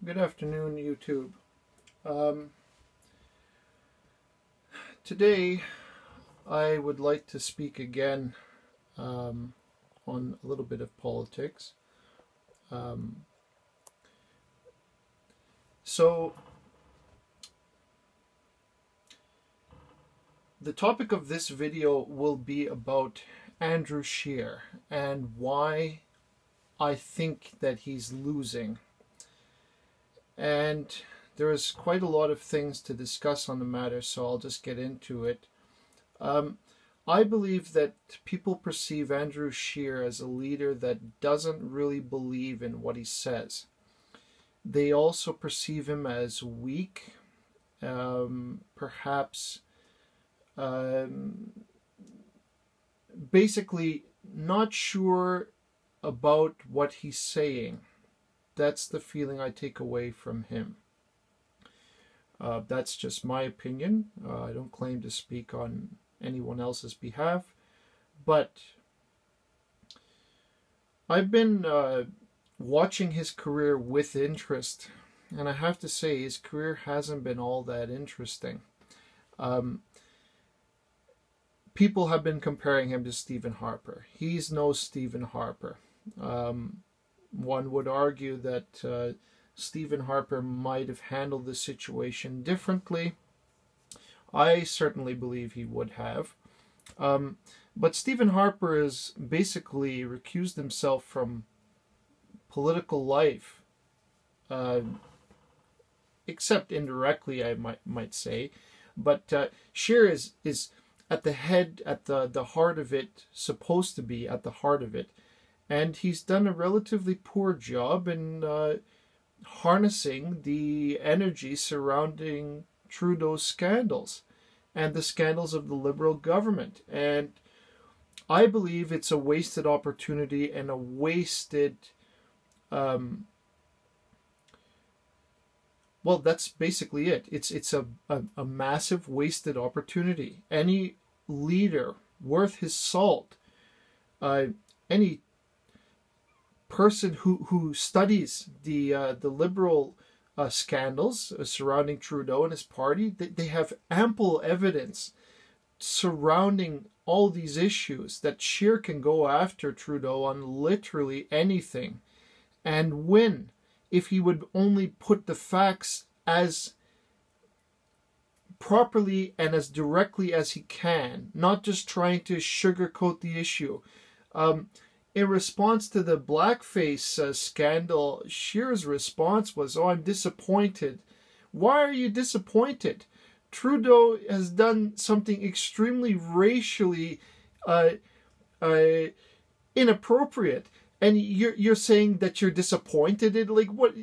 Good afternoon, YouTube. Today, I would like to speak again on a little bit of politics. So, the topic of this video will be about Andrew Scheer and why I think that he's losing. And there is quite a lot of things to discuss on the matter, so I'll just get into it. I believe that people perceive Andrew Scheer as a leader that doesn't really believe in what he says. They also perceive him as weak, perhaps basically not sure about what he's saying. That's the feeling I take away from him. That's just my opinion. I don't claim to speak on anyone else's behalf, but I've been watching his career with interest, and I have to say his career hasn't been all that interesting. People have been comparing him to Stephen Harper. He's no Stephen Harper. One would argue that Stephen Harper might have handled the situation differently. I certainly believe he would have. But Stephen Harper has basically recused himself from political life, except indirectly, I might say. But Scheer is at the head, at the heart of it, supposed to be at the heart of it. And he's done a relatively poor job in harnessing the energy surrounding Trudeau's scandals and the scandals of the Liberal government. And I believe it's a wasted opportunity and a wasted... well, that's basically it. It's a massive wasted opportunity. Any leader worth his salt, any person who studies the Liberal scandals surrounding Trudeau and his party, they have ample evidence surrounding all these issues that Scheer can go after Trudeau on literally anything and win if he would only put the facts as properly and as directly as he can, not just trying to sugarcoat the issue. In response to the blackface scandal, Scheer's response was, "Oh, I'm disappointed." Why are you disappointed? Trudeau has done something extremely racially inappropriate, and you're saying that you're disappointed in, like, what?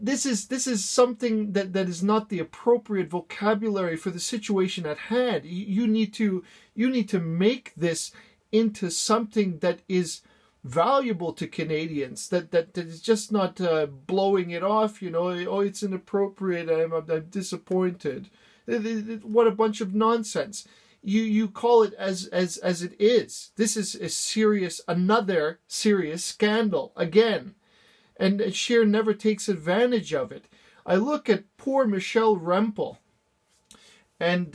This is something that is not the appropriate vocabulary for the situation at hand. You need to make this into something that is valuable to Canadians, that is just not blowing it off, oh, it's inappropriate, I'm disappointed. What a bunch of nonsense. You call it as it is. This is another serious scandal again, and Scheer never takes advantage of it. I look at poor Michelle Rempel and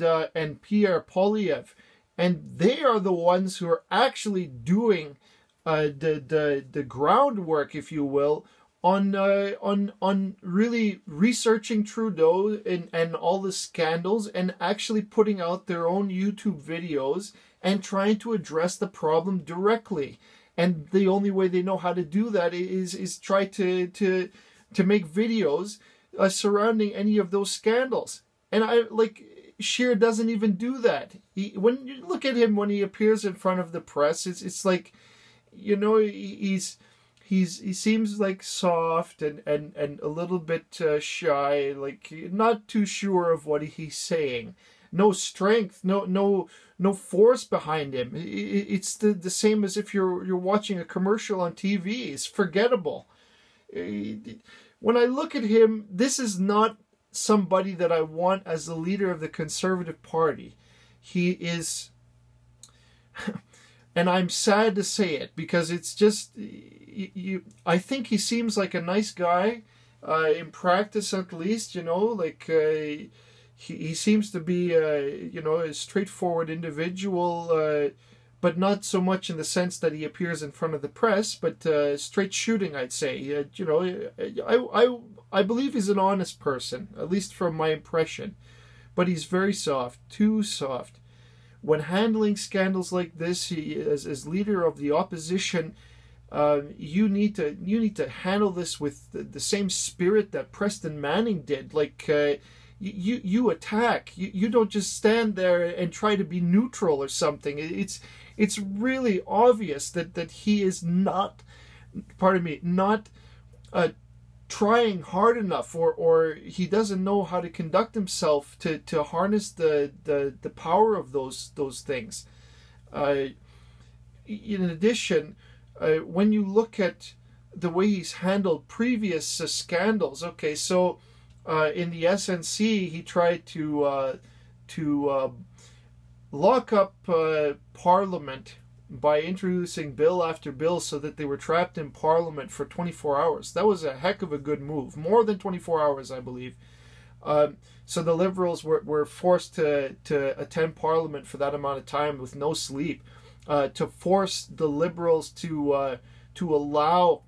Pierre Poilievre, and they are the ones who are actually doing the groundwork, if you will, on really researching Trudeau and all the scandals, and actually putting out their own YouTube videos and trying to address the problem directly. And the only way they know how to do that is try to make videos surrounding any of those scandals. And Scheer doesn't even do that. When you look at him when he appears in front of the press, it's like, he seems like soft and a little bit shy, like not too sure of what he's saying. No strength, no force behind him. It's the same as if you're watching a commercial on TV. It's forgettable. When I look at him, this is not somebody that I want as the leader of the Conservative Party. He is, and I'm sad to say it, because it's just, I think he seems like a nice guy, in practice at least, like he seems to be, a straightforward individual, but not so much in the sense that he appears in front of the press, but straight shooting, I'd say. I believe he's an honest person, at least from my impression, but he's very soft, too soft. When handling scandals like this, he, as leader of the opposition, you need to handle this with the same spirit that Preston Manning did. Like you attack. You don't just stand there and try to be neutral or something. It's really obvious that he is not, not trying hard enough, or he doesn't know how to conduct himself to harness the power of those things. In addition, when you look at the way he's handled previous scandals, okay, so in the SNC he tried to lock up Parliament by introducing bill after bill so that they were trapped in Parliament for 24 hours. That was a heck of a good move. More than 24 hours, I believe. So the Liberals were forced to attend Parliament for that amount of time with no sleep, to force the Liberals to allow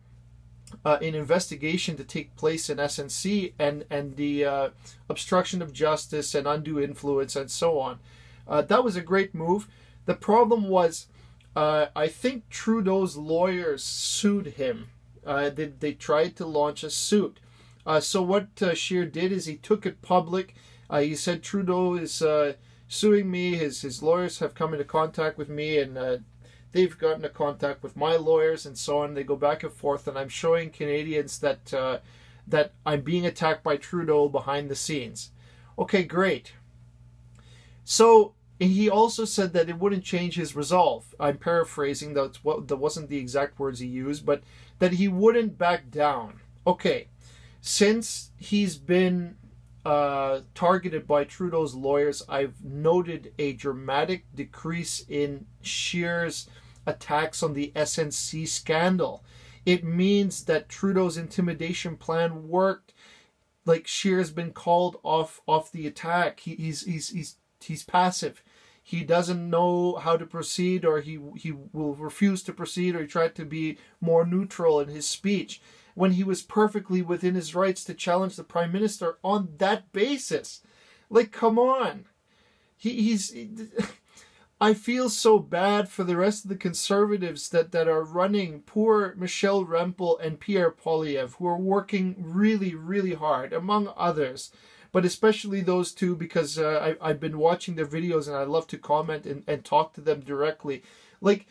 an investigation to take place in SNC and the obstruction of justice and undue influence and so on. That was a great move. The problem was, I think Trudeau's lawyers sued him. They tried to launch a suit. So what Scheer did is he took it public. He said, Trudeau is suing me. His lawyers have come into contact with me, and they've gotten into contact with my lawyers and so on. They go back and forth, and I'm showing Canadians that I'm being attacked by Trudeau behind the scenes. Okay, great. So he also said that it wouldn't change his resolve. I'm paraphrasing, that wasn't the exact words he used, but that he wouldn't back down. Okay, since he's been targeted by Trudeau's lawyers, I've noted a dramatic decrease in Scheer's attacks on the SNC scandal. It means that Trudeau's intimidation plan worked. Like, Scheer's been called off the attack. He's passive. He doesn't know how to proceed, or he will refuse to proceed, or he tried to be more neutral in his speech when he was perfectly within his rights to challenge the Prime Minister on that basis. Like, come on. I feel so bad for the rest of the Conservatives that are running poor Michel Rempel and Pierre Poilievre, who are working really, really hard, among others. But especially those two, because I've been watching their videos and I love to comment and talk to them directly. Like,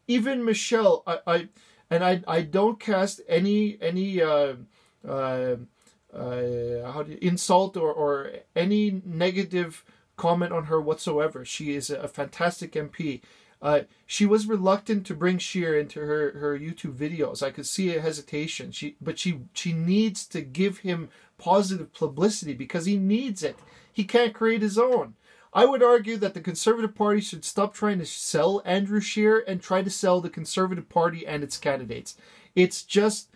even Michelle, I don't cast any insult or any negative comment on her whatsoever. She is a fantastic MP. She was reluctant to bring Scheer into her YouTube videos. I could see a hesitation. But she needs to give him positive publicity because he needs it. He can't create his own. I would argue that the Conservative Party should stop trying to sell Andrew Scheer and try to sell the Conservative Party and its candidates. It's just,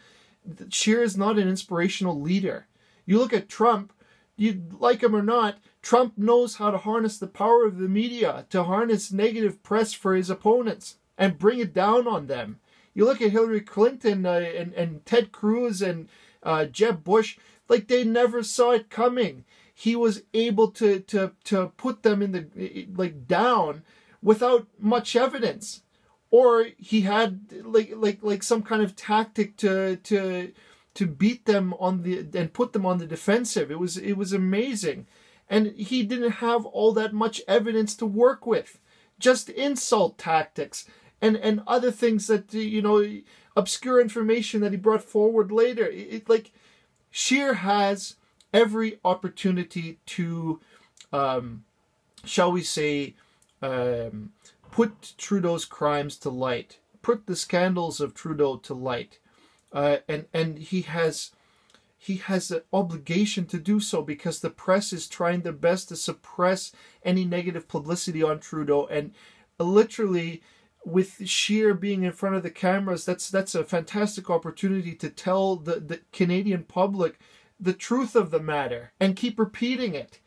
Scheer is not an inspirational leader. You look at Trump, you like him or not, Trump knows how to harness the power of the media to harness negative press for his opponents and bring it down on them. You look at Hillary Clinton and Ted Cruz and Jeb Bush, like, they never saw it coming. He was able to put them in the down without much evidence, or he had like some kind of tactic to beat them and put them on the defensive. It was amazing. And he didn't have all that much evidence to work with. Just insult tactics and other things that, obscure information that he brought forward later. Scheer has every opportunity to, shall we say, put Trudeau's crimes to light. Put the scandals of Trudeau to light. And he has an obligation to do so because the press is trying their best to suppress any negative publicity on Trudeau. And literally, with Scheer being in front of the cameras, that's a fantastic opportunity to tell the Canadian public the truth of the matter and keep repeating it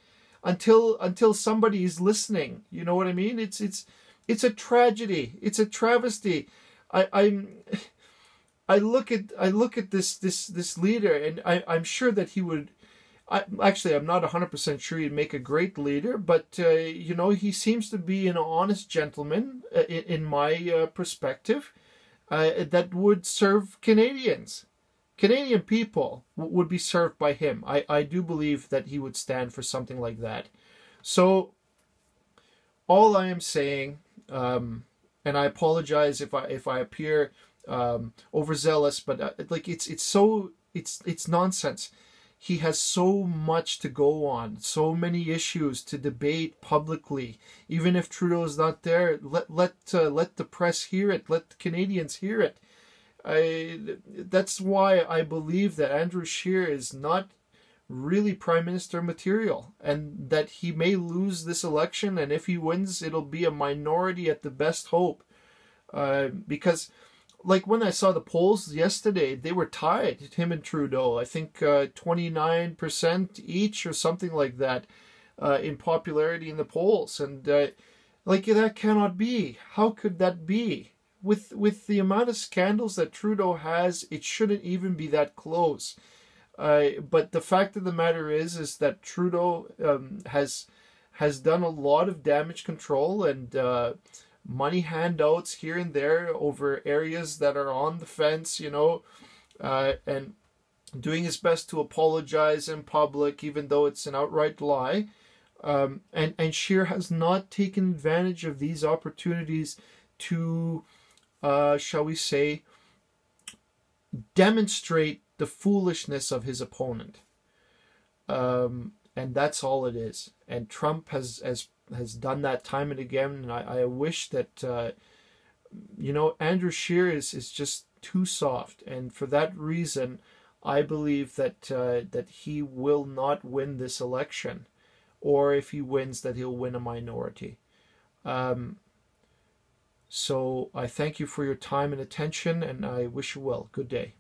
until somebody is listening. You know what I mean? It's a tragedy. It's a travesty. I look at this leader, and I'm sure that he would. I'm not 100% sure he'd make a great leader, but he seems to be an honest gentleman in my perspective, that would serve Canadians. Canadian people would be served by him. I do believe that he would stand for something like that. So all I am saying, and I apologize if I appear overzealous, but it's nonsense. He has so much to go on, so many issues to debate publicly. Even if Trudeau is not there, let the press hear it, let the Canadians hear it. That's why I believe that Andrew Scheer is not really Prime Minister material, and that he may lose this election, and if he wins, it'll be a minority at the best hope. Because like when I saw the polls yesterday, they were tied, him and Trudeau. I think 29% each or something like that in popularity in the polls. And that cannot be. How could that be? With the amount of scandals that Trudeau has, it shouldn't even be that close. But the fact of the matter is that Trudeau has done a lot of damage control and money handouts here and there over areas that are on the fence, and doing his best to apologize in public, even though it's an outright lie. And Scheer has not taken advantage of these opportunities to, shall we say, demonstrate the foolishness of his opponent. And that's all it is. And Trump has done that time and again, and I wish that Andrew Scheer is just too soft, and for that reason I believe that he will not win this election, or if he wins, that he'll win a minority. So I thank you for your time and attention, and I wish you well. Good day.